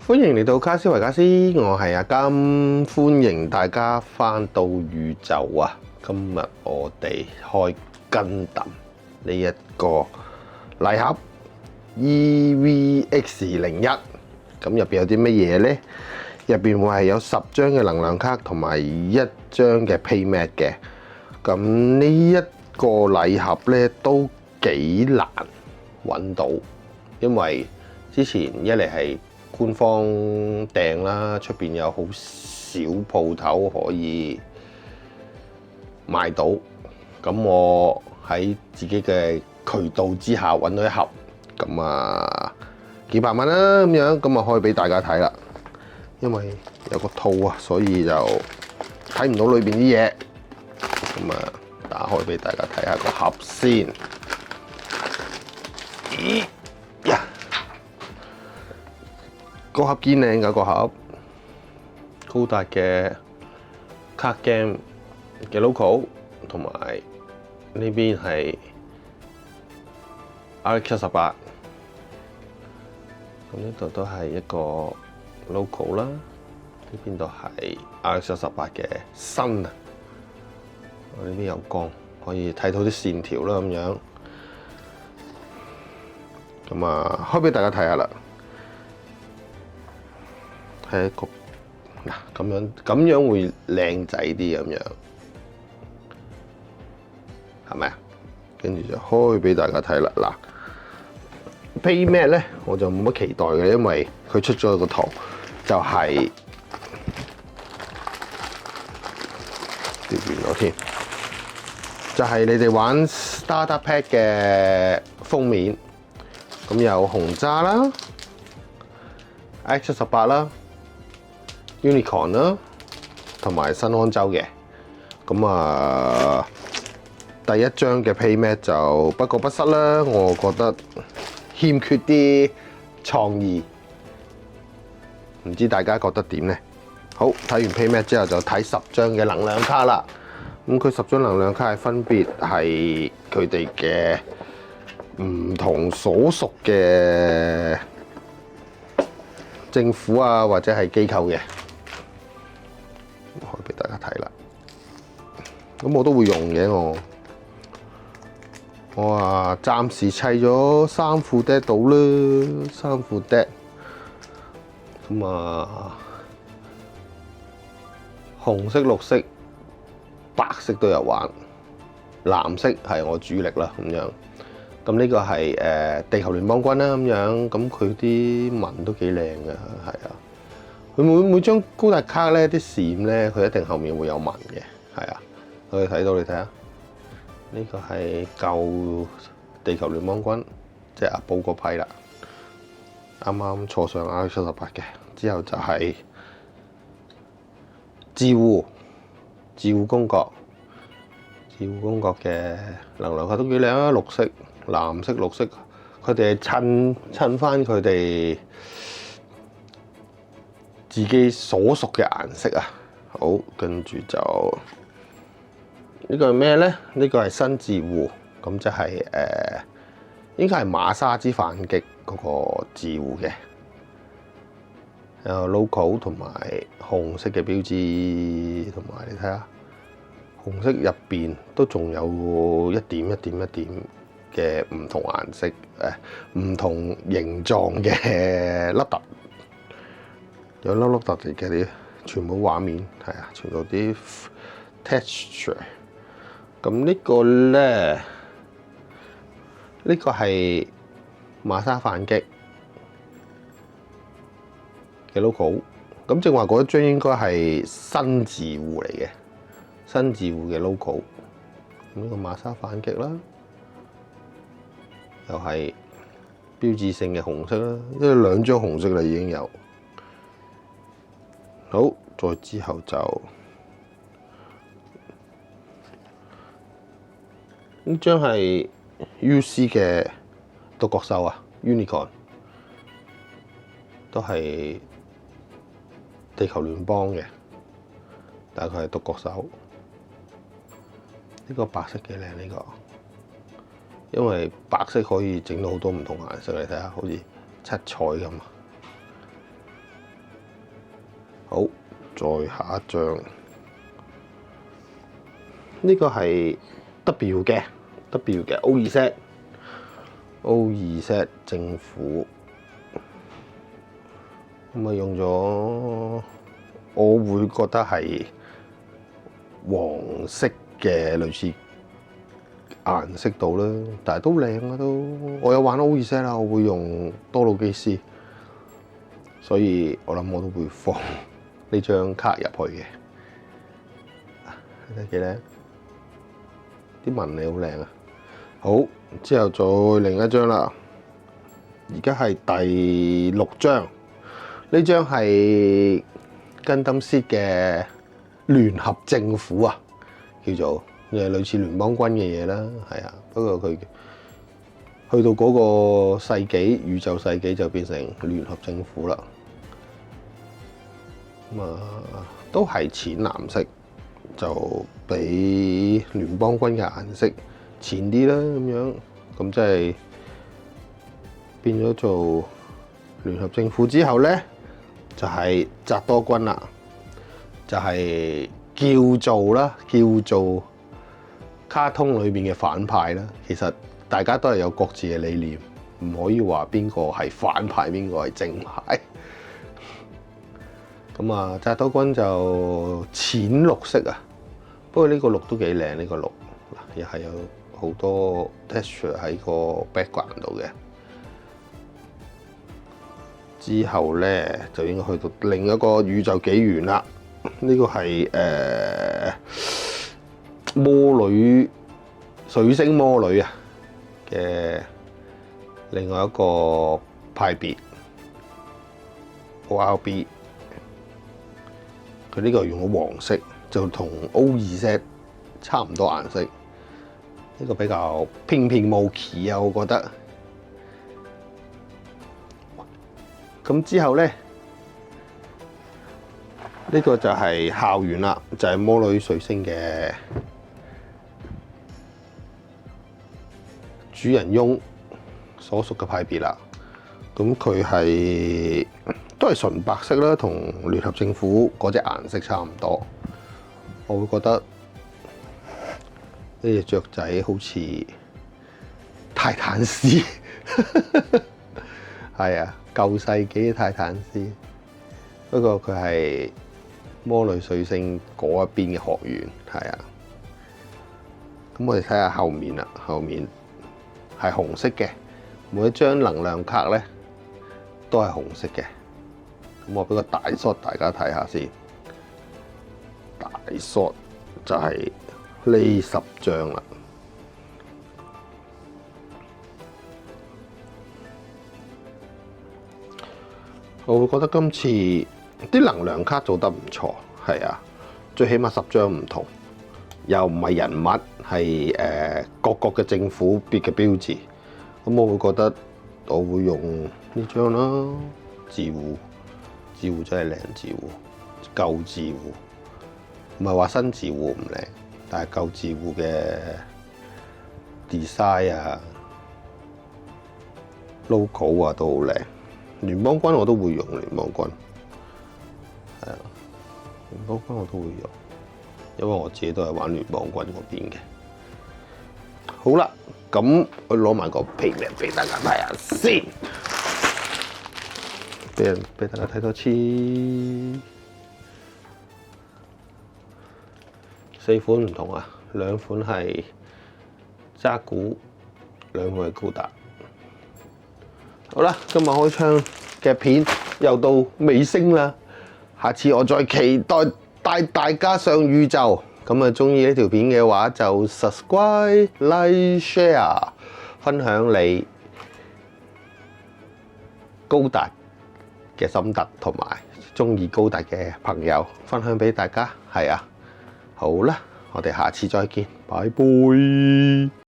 歡迎嚟到卡斯維加斯，我係阿金，歡迎大家返到宇宙啊！今日我哋開Gundam呢一個禮盒 EVX-01，咁入邊有啲乜嘢呢？入邊會係有10張嘅能量卡同埋1張嘅 Playmat 嘅。咁呢一個禮盒咧都幾難揾到，因為之前一嚟係官方訂啦，出邊有好少鋪頭可以買到。咁我喺自己嘅渠道之下揾到一盒，咁啊幾百蚊啦咁樣，咁啊可以俾大家睇啦。因為有個套啊，所以就睇唔到裏邊啲嘢。咁啊，打開俾大家睇下個盒先。咦呀！個盒堅靚㗎，個盒高達嘅卡 game 嘅 logo， 同埋呢邊係 RX-78，咁呢度都係一個 logo 啦，呢邊度係 RX-78嘅身啊，我呢邊有光，可以睇到啲線條啦咁樣，咁啊開俾大家睇下啦。係一個嗱咁樣會靚仔啲咁樣，係咪啊？跟住就開俾大家睇啦。嗱，Playmat咧我就冇乜期待嘅，因為佢出咗個圖就係調轉咗添，就係你哋玩 Starter Pack 嘅封面，咁有紅渣啦、RX-78啦、Unicorn 啦，同埋新安州嘅，咁啊第一張嘅 Playmat 就不過不失啦，我覺得欠缺啲創意，唔知大家覺得點呢？好，睇完 Playmat 之後就睇10張嘅能量卡啦。咁佢10張能量卡係分別係佢哋嘅唔同所屬嘅政府啊，或者係機構嘅。開俾大家睇啦，咁我都會用嘅我啊暫時砌咗3副 deck 到啦，3副 deck， 咁啊紅色、綠色、白色都有玩，藍色係我主力啦咁樣。咁呢個係地球聯邦軍啦咁樣，咁佢啲紋都幾靚嘅，係啊。佢每張高達卡咧，啲閃咧，佢一定後面會有紋嘅，係啊，可以睇到你睇下，呢個係舊地球聯邦軍，即係阿寶嗰批啦，啱啱坐上 RX-78嘅，之後就係自護公國嘅能量卡都幾靚啊，綠色、藍色、綠色，佢哋係襯翻佢哋自己所屬嘅顏色啊，好，跟住就呢個係咩咧？呢個係新自護，咁即係應該係馬沙之反擊嗰個自護嘅，有 logo 同埋紅色嘅標誌，同埋你睇下紅色入邊都仲有一點嘅唔同顏色唔同形狀嘅凹凸。有粒粒突嚟嘅啲，全部畫面係啊，全部啲 texture。咁呢個咧，呢個係馬沙反擊嘅 logo。咁正話嗰張應該係新自護嚟嘅，新自護嘅 logo。咁呢個馬沙反擊啦，又係標誌性嘅紅色啦，因為2張紅色啦已經有。好，再之後就呢張係 UC 嘅獨角獸啊 ，Unicorn 都係地球聯邦嘅，但係佢係獨角獸。呢個白色幾靚呢個，因為白色可以整到好多唔同顏色，你睇下，好似七彩咁啊！好，再下一張，呢個係 W 嘅 O2Z 政府，咁啊用咗，我會覺得係黃色嘅類似顏色度啦，但係都靚啊都。我有玩 O2Z 啦，我會用多魯基斯，所以我諗我都會放呢張卡入去嘅。你睇幾靚？啲紋理好靚啊！好，之後再另一張啦。而家係第6張，呢張係 Gundam Seed 嘅聯合政府啊，叫做類似聯邦軍嘅嘢啦，係啊。不過佢去到嗰個世紀宇宙世紀就變成聯合政府啦。咁啊，都係淺藍色，就比聯邦軍嘅顏色淺啲啦，咁樣，咁即係變咗做聯合政府之後咧，就係扎多軍啦，就係叫做卡通裏邊嘅反派啦。其實大家都係有各自嘅理念，唔可以話邊個係反派，邊個係正派。咁啊，扎多軍就淺綠色啊，不過呢個綠都幾靚，呢個綠嗱又係有好多 texture 喺個 background 度嘅。之後咧就應該去到另一個宇宙紀元啦。呢個係魔女水星魔女啊嘅另外一個派別 ORB。佢呢個用咗黃色，就同 O2Z 差唔多顏色。呢個比較平平無奇啊，我覺得。咁之後咧，呢個就係校園啦，就係魔女水星嘅主人翁所屬嘅派別啦。咁佢係都係純白色啦，同聯合政府嗰隻顏色差唔多。我會覺得呢隻雀仔好似泰坦斯，係啊，舊世紀嘅泰坦斯。不過佢係魔女水星嗰一邊嘅學員，係啊。咁我哋睇下後面啦，後面係紅色嘅，每一張能量卡咧都係紅色嘅。咁我俾個大 shot 大家睇下先，大 shot 就係呢10張啦。我會覺得今次啲能量卡做得唔錯，係啊，最起碼10張唔同，又唔係人物，係各國嘅政府別嘅標誌。咁我會覺得我會用呢張啦，自護。字戶真係靚字戶，舊字戶，唔係話新字戶唔靚，但係舊字戶嘅 design 啊、logo 啊都好靚。聯邦軍我都會用聯邦軍，係啊，聯邦軍我都會用，因為我自己都係玩聯邦軍嗰邊嘅。好啦，咁我攞埋個皮面俾大家睇下先。俾大家睇多次，4款唔同啊，2款係渣古，2款係高達。好啦，今日開槍嘅片又到尾聲啦，下次我再期待帶大家上宇宙。咁啊，中意呢條片嘅話就 subscribe、like、share， 分享你高達嘅心得，同埋中意高達嘅朋友分享俾大家，係啊，好啦，我哋下次再見，拜拜。